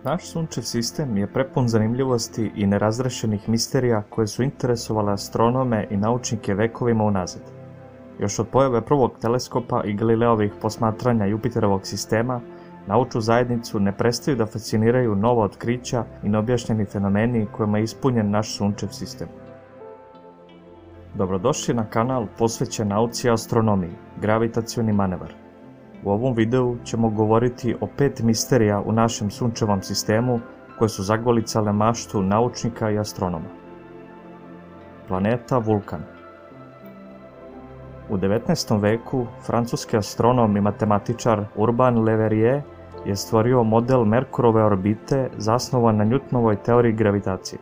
Naš sunčev sistem je prepun zanimljivosti i nerazrešenih misterija koje su interesovale astronome i naučnike vekovima unazad. Još od pojave prvog teleskopa i Galileovih posmatranja Jupiterovog sistema, naučnu zajednicu ne prestaju da fasciniraju nova otkrića i neobjašnjeni fenomeni kojima je ispunjen naš sunčev sistem. Dobrodošli na kanal posvećen nauci i astronomiji, gravitacioni manevar. U ovom videu ćemo govoriti o 5 misterija u našem sunčevom sistemu koje su zagolicale maštu naučnika i astronoma. Planeta Vulkan. U 19. veku francuski astronom i matematičar Urbain Le Verrier je stvorio model Merkurove orbite zasnovan na Newtonovoj teoriji gravitacije.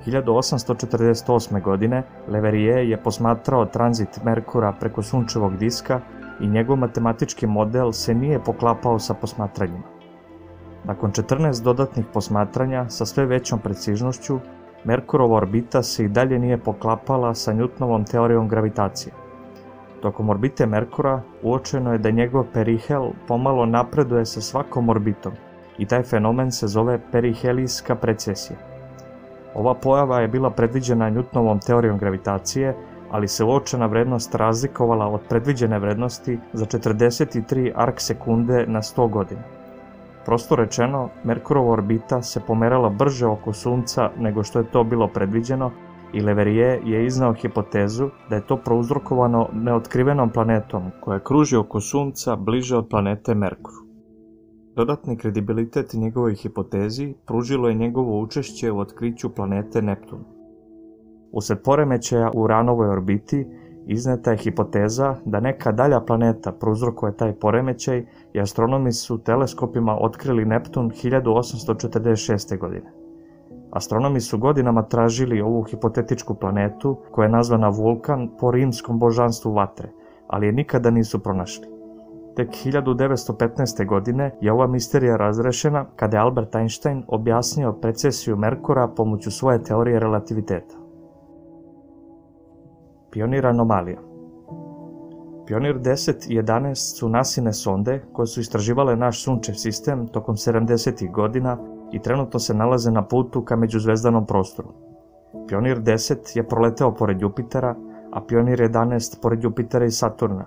1848. godine Le Verrier je posmatrao tranzit Merkura preko sunčevog diska i njegov matematički model se nije poklapao sa posmatranjima. Nakon 14 dodatnih posmatranja sa sve većom precižnošću, Merkurova orbita se i dalje nije poklapala sa Newtonovom teorijom gravitacije. Tokom orbite Merkura uočeno je da njegov perihel pomalo napreduje sa svakom orbitom i taj fenomen se zove perihelijska precesija. Ova pojava je bila predviđena Newtonovom teorijom gravitacije, ali se uočena vrednost razlikovala od predviđene vrednosti za 43 arc sekunde na 100 godina. Prosto rečeno, Merkurova orbita se pomerala brže oko Sunca nego što je to bilo predviđeno i Le Verrier je iznao hipotezu da je to prouzrokovano neotkrivenom planetom koja kruži oko Sunca bliže od planete Merkur. Dodatni kredibilitet njegovoj hipotezi pružilo je njegovo učešće u otkriću planete Neptun. Usled poremećaja u Uranovoj orbiti izneta je hipoteza da neka dalja planeta prouzrokuje taj poremećaj i astronomi su teleskopima otkrili Neptun 1846. godine. Astronomi su godinama tražili ovu hipotetičku planetu koja je nazvana Vulkan po rimskom božanstvu vatre, ali je nikada nisu pronašli. Tek 1915. godine je ova misterija razrešena kada je Albert Einstein objasnio precesiju Merkura pomoću svoje teorije relativiteta. Pionir anomalija. Pionir 10 i 11 su NASIne sonde koje su istraživale naš sunčev sistem tokom 70. godina i trenutno se nalaze na putu ka međuzvezdanom prostoru. Pionir 10 je proleteo pored Jupitera, a Pionir 11 pored Jupitera i Saturna,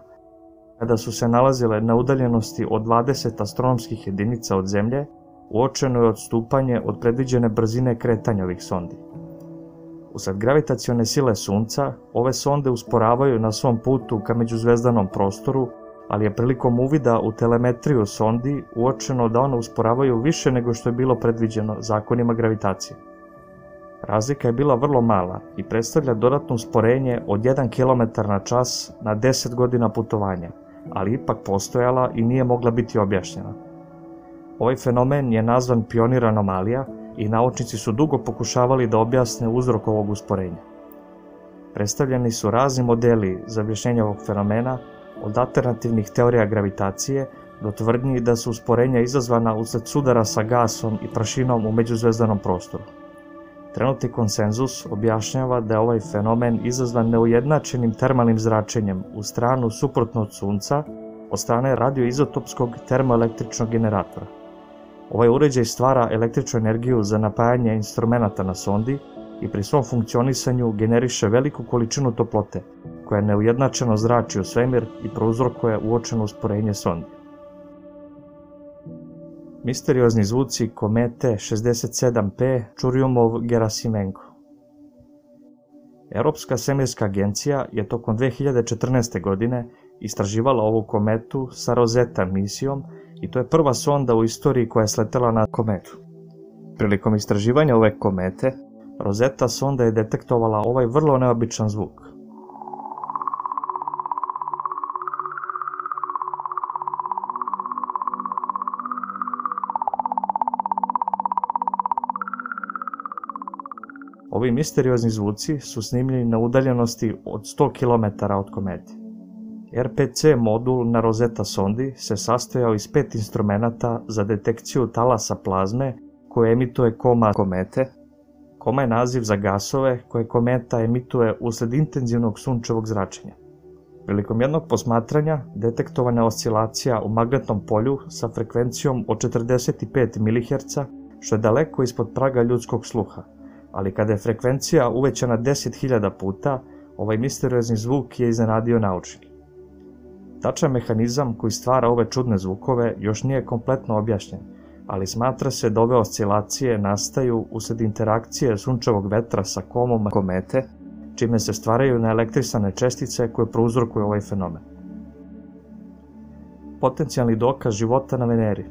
kada su se nalazile na udaljenosti od 20 astronomskih jedinica od Zemlje, uočeno je odstupanje od predviđene brzine kretanja ovih sondi. Usled gravitacione sile Sunca, ove sonde usporavaju na svom putu ka međuzvezdanom prostoru, ali je prilikom uvida u telemetriju sondi uočeno da one usporavaju više nego što je bilo predviđeno zakonima gravitacije. Razlika je bila vrlo mala i predstavlja dodatno usporenje od 1 km na čas na 10 godina putovanja, ali ipak postojala i nije mogla biti objašnjena. Ovaj fenomen je nazvan pionir anomalija i naučnici su dugo pokušavali da objasne uzrok ovog usporenja. Predstavljeni su razni modeli za objašnjenje ovog fenomena, od alternativnih teorija gravitacije do tvrdnji da su usporenja izazvana usled sudara sa gasom i prašinom u međuzvezdanom prostoru. Trenutni konsenzus objašnjava da je ovaj fenomen izazvan neujednačenim termalnim zračenjem u stranu suprotno od Sunca od strane radioizotopskog termoelektričnog generatora. Ovaj uređaj stvara električnu energiju za napajanje instrumenata na sondi i pri svom funkcionisanju generiše veliku količinu toplote, koja neujednačeno zrači u svemir i prouzrokuje uočeno usporenje sondi. Misteriozni zvuci komete 67P Churyumov-Gerasimenko. Europska svemirska agencija je tokom 2014. godine istraživala ovu kometu sa Rosetta misijom i to je prva sonda u istoriji koja je sletela na kometu. Prilikom istraživanja ove komete, Rosetta sonda je detektovala ovaj vrlo neobičan zvuk. Ovi misteriozni zvuci su snimljeni na udaljenosti od 100 km od komete. RPC modul na Rosetta sondi se sastojao iz 5 instrumenata za detekciju talasa plazme koje emituje koma komete. Koma je naziv za gasove koje kometa emituje usled intenzivnog sunčevog zračenja. Prilikom jednog posmatranja detektovana je oscilacija u magnetnom polju sa frekvencijom od 45 MHz, što je daleko ispod praga ljudskog sluha, ali kada je frekvencija uvećana 10.000 puta, ovaj misteriozni zvuk je iznenadio naučnike. Tačan mehanizam koji stvara ove čudne zvukove još nije kompletno objašnjen, ali smatra se da ove oscilacije nastaju usled interakcije sunčevog vetra sa komom komete, čime se stvaraju naelektrisane čestice koje prouzrokuju ovaj fenomen. Potencijalni dokaz života na Veneri.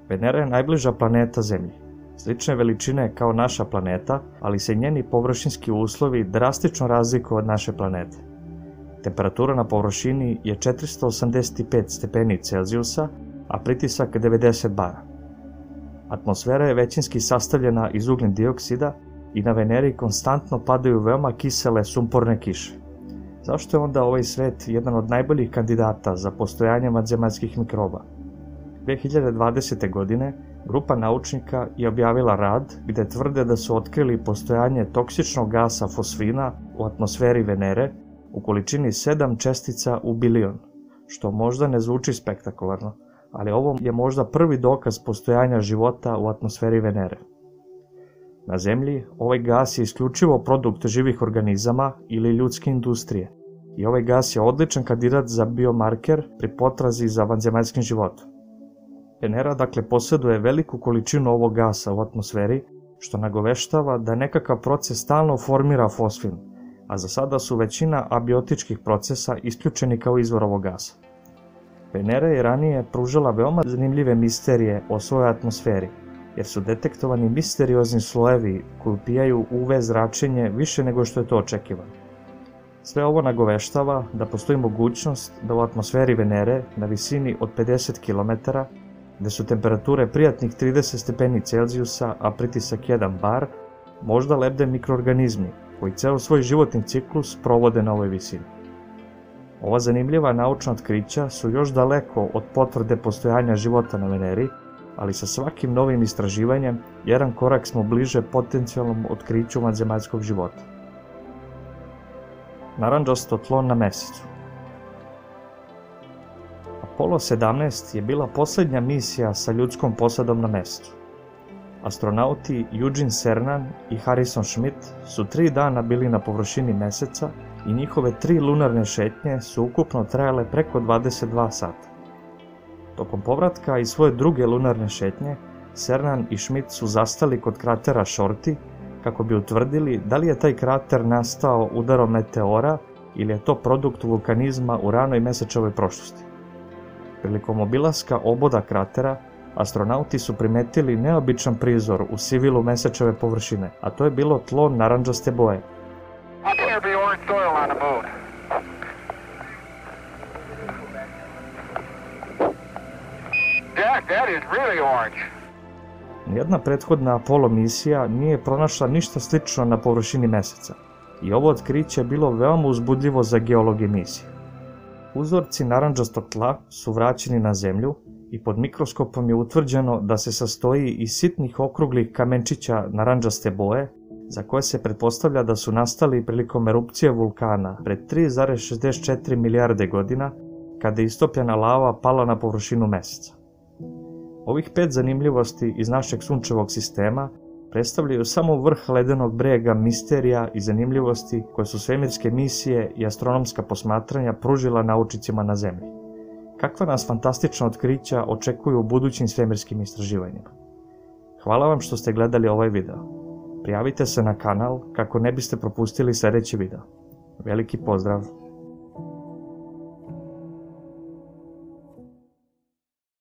Venera je najbliža planeta Zemlji, slične veličine kao naša planeta, ali se njeni površinski uslovi drastično razlikuju od naše planete. Temperatura na površini je 485 stepeni Celzijusa, a pritisak 90 bara. Atmosfera je većinski sastavljena iz ugljen dioksida i na Veneri konstantno padaju veoma kisele sumporne kiše. Zašto je onda ovaj svet jedan od najboljih kandidata za postojanje vanzemaljskih mikroba? 2020. godine grupa naučnika je objavila rad gde tvrde da su otkrili postojanje toksičnog gasa fosfina u atmosferi Venere u količini 7 čestica u bilion, što možda ne zvuči spektakularno, ali ovo je možda prvi dokaz postojanja života u atmosferi Venere. Na Zemlji ovaj gas je isključivo produkt živih organizama ili ljudske industrije i ovaj gas je odličan kandidat za biomarker pri potrazi za vanzemaljskim životom. Venera dakle posjeduje veliku količinu ovog gasa u atmosferi, što nagoveštava da nekakav proces stalno formira fosfin, a za sada su većina abiotičkih procesa isključeni kao izvor ovog gasa. Venera je ranije pružala veoma zanimljive misterije o svojoj atmosferi, jer su detektovani misteriozni slojevi koji upijaju UV zračenje više nego što je to očekivano. Sve ovo nagoveštava da postoji mogućnost da u atmosferi Venere na visini od 50 km, gde su temperature prijatnih 30 stepeni Celzijusa, a pritisak 1 bar, možda lebde mikroorganizmi koji ceo svoj životni ciklus provode na ovoj visini. Ova zanimljiva naučna otkrića su još daleko od potvrde postojanja života na Veneri, ali sa svakim novim istraživanjem jedan korak smo bliže potencijalnom otkriću vanzemaljskog života. Narandžasto tlo na Mesecu. Apollo 17 je bila poslednja misija sa ljudskom posadom na Mesecu. Astronauti Eugene Cernan i Harrison Schmitt su 3 dana bili na površini Meseca i njihove 3 lunarne šetnje su ukupno trajale preko 22 sata. Tokom povratka iz svoje druge lunarne šetnje, Cernan i Schmitt su zastali kod kratera Shorty kako bi utvrdili da li je taj krater nastao udarom meteora ili je to produkt vulkanizma u ranoj mesečevoj prošlosti. Prilikom obilaska oboda kratera, astronauti su primetili neobičan prizor u sivilu mesečeve površine, a to je bilo tlo narandžaste boje. Nijedna prethodna Apollo misija nije pronašla ništa slično na površini Meseca i ovo otkriće je bilo veoma uzbudljivo za geologe misije. Uzorci narandžastog tla su vraćeni na Zemlju i pod mikroskopom je utvrđeno da se sastoji iz sitnih okruglih kamenčića narandžaste boje, za koje se pretpostavlja da su nastali prilikom erupcije vulkana pred 3,64 milijarde godina, kada je istopljena lava pala na površinu Meseca. Ovih 5 zanimljivosti iz našeg sunčevog sistema predstavljaju samo vrh ledenog brega misterija i zanimljivosti koje su svemirske misije i astronomska posmatranja pružila naučnicima na Zemlji. Kakva nas fantastična otkrića očekuju u budućim svemirskim istraživanjima? Hvala vam što ste gledali ovaj video. Prijavite se na kanal kako ne biste propustili sljedeći video. Veliki pozdrav!